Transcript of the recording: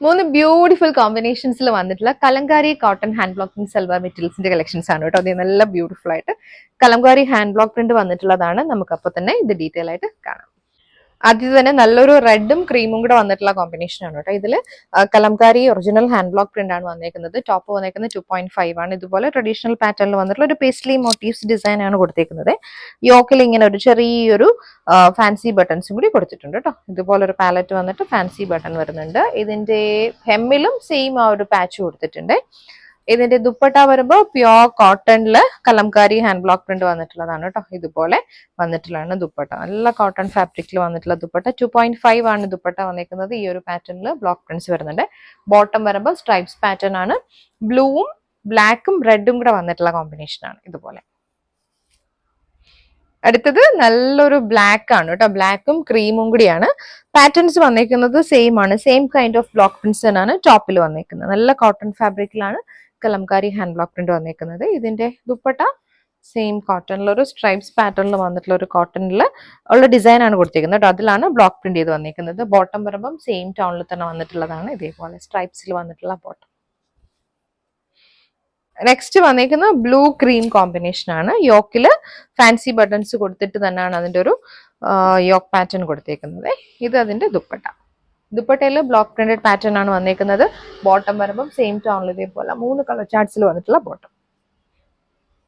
മൂന്ന് ബ്യൂട്ടിഫുൾ കോമ്പിനേഷൻസിൽ വന്നിട്ടുള്ള kalamkari cotton hand block salwar മെറ്റീരിയൽസിന്റെ കളക്ഷൻസ് ആണ് കേട്ടോ. അത് നല്ല ബ്യൂട്ടിഫുൾ ആയിട്ട് കലങ്കാരി ഹാൻഡ് ബ്ലോക്ക് പ്രിന്റ് വന്നിട്ടുള്ളതാണ്. നമുക്ക് അപ്പോൾ തന്നെ ഇത് ഡീറ്റെയിൽ ആയിട്ട് കാണാം. ആദ്യം തന്നെ നല്ലൊരു റെഡും ക്രീമും കൂടെ വന്നിട്ടുള്ള കോമ്പിനേഷൻ ആണ് കേട്ടോ. ഇതിൽ Kalamkari original hand block print ആണ് വന്നേക്കുന്നത്. ടോപ്പ് വന്നേക്കുന്നത് 2.5 ആണ്. ഇതുപോലെ ട്രഡീഷണൽ പാറ്റേണിൽ വന്നിട്ടുള്ള ഒരു പേസ്ലി മോട്ടീവ്സ് ഡിസൈൻ ആണ് കൊടുത്തേക്കുന്നത്. യോക്കിൽ ഇങ്ങനെ ഒരു ചെറിയൊരു ഫാൻസി ബട്ടൺസും കൂടി കൊടുത്തിട്ടുണ്ട് കേട്ടോ. ഇതുപോലെ ഒരു പാലറ്റ് വന്നിട്ട് ഫാൻസി ബട്ടൺ വരുന്നുണ്ട്. ഇതിന്റെ ഹെമ്മിലും സെയിം ആ ഒരു പാച്ച് കൊടുത്തിട്ടുണ്ട്. ഇതിന്റെ ദുപ്പട്ട വരുമ്പോൾ പ്യോർ കോട്ടണില് കലംകാരി ഹാൻഡ് ബ്ലോക്ക് പ്രിന്റ് വന്നിട്ടുള്ളതാണ് കേട്ടോ. ഇതുപോലെ വന്നിട്ടുള്ളതാണ് ദുപ്പട്ട. നല്ല കോട്ടൺ ഫാബ്രിക്കിൽ വന്നിട്ടുള്ള ദുപ്പട്ട. 2.5 ആണ് ദുപ്പട്ട വന്നിരിക്കുന്നത്. ഈ ഒരു പാറ്റേണിൽ ബ്ലോക്ക് പ്രിന്റ്സ് വരുന്നുണ്ട്. ബോട്ടം വരുമ്പോൾ സ്ട്രൈപ്സ് പാറ്റേൺ ആണ്. ബ്ലൂവും ബ്ലാക്കും റെഡും കൂടെ വന്നിട്ടുള്ള കോമ്പിനേഷൻ ആണ് ഇതുപോലെ. അടുത്തത് നല്ലൊരു ബ്ലാക്ക് ആണ് കേട്ടോ. ബ്ലാക്കും ക്രീമും കൂടിയാണ്. പാറ്റേൺസ് വന്നിരിക്കുന്നത് സെയിം ആണ്. Same kind of block prints തന്നെയാണ് ടോപ്പിൽ വന്നിരിക്കുന്നത്. നല്ല കോട്ടൺ ഫാബ്രിക്കിലാണ് കലംകാരി ഹാൻഡ് ബ്ലോക്ക് പ്രിന്റ് വന്നിരിക്കുന്നത്. ഇതിന്റെ ദുപ്പട്ട സെയിം കോട്ടണിൽ ഒരു സ്ട്രൈപ്സ് പാറ്റേണിൽ വന്നിട്ടുള്ള ഒരു കോട്ടണിൽ ഉള്ള ഡിസൈൻ ആണ് കൊടുത്തിരിക്കുന്നത് കേട്ടോ. അതിലാണ് ബ്ലോക്ക് പ്രിന്റ് ചെയ്ത് വന്നിരിക്കുന്നത്. ബോട്ടം വരുമ്പം സെയിം ടോണിൽ തന്നെ വന്നിട്ടുള്ളതാണ്. ഇതേപോലെ സ്ട്രൈപ്സിൽ വന്നിട്ടുള്ള ബോട്ടം. നെക്സ്റ്റ് വന്നിരിക്കുന്ന ബ്ലൂ ക്രീം കോമ്പിനേഷൻ ആണ്. യോക്കില് ഫാൻസി ബട്ടൺസ് കൊടുത്തിട്ട് തന്നെയാണ് അതിന്റെ ഒരു യോക്ക് പാറ്റേൺ കൊടുത്തേക്കുന്നത്. ഇത് അതിന്റെ ദുപ്പട്ട. ദുപ്പട്ടയിൽ ബ്ലോക്ക് പ്രിന്റഡ് പാറ്റേൺ ആണ് വന്നേക്കുന്നത്. ബോട്ടം വരുമ്പം സെയിം ടോണിൽ ഇതേപോലെ 3 കളർ ചാർട്ട്സിൽ വന്നിട്ടുള്ള ബോട്ടം.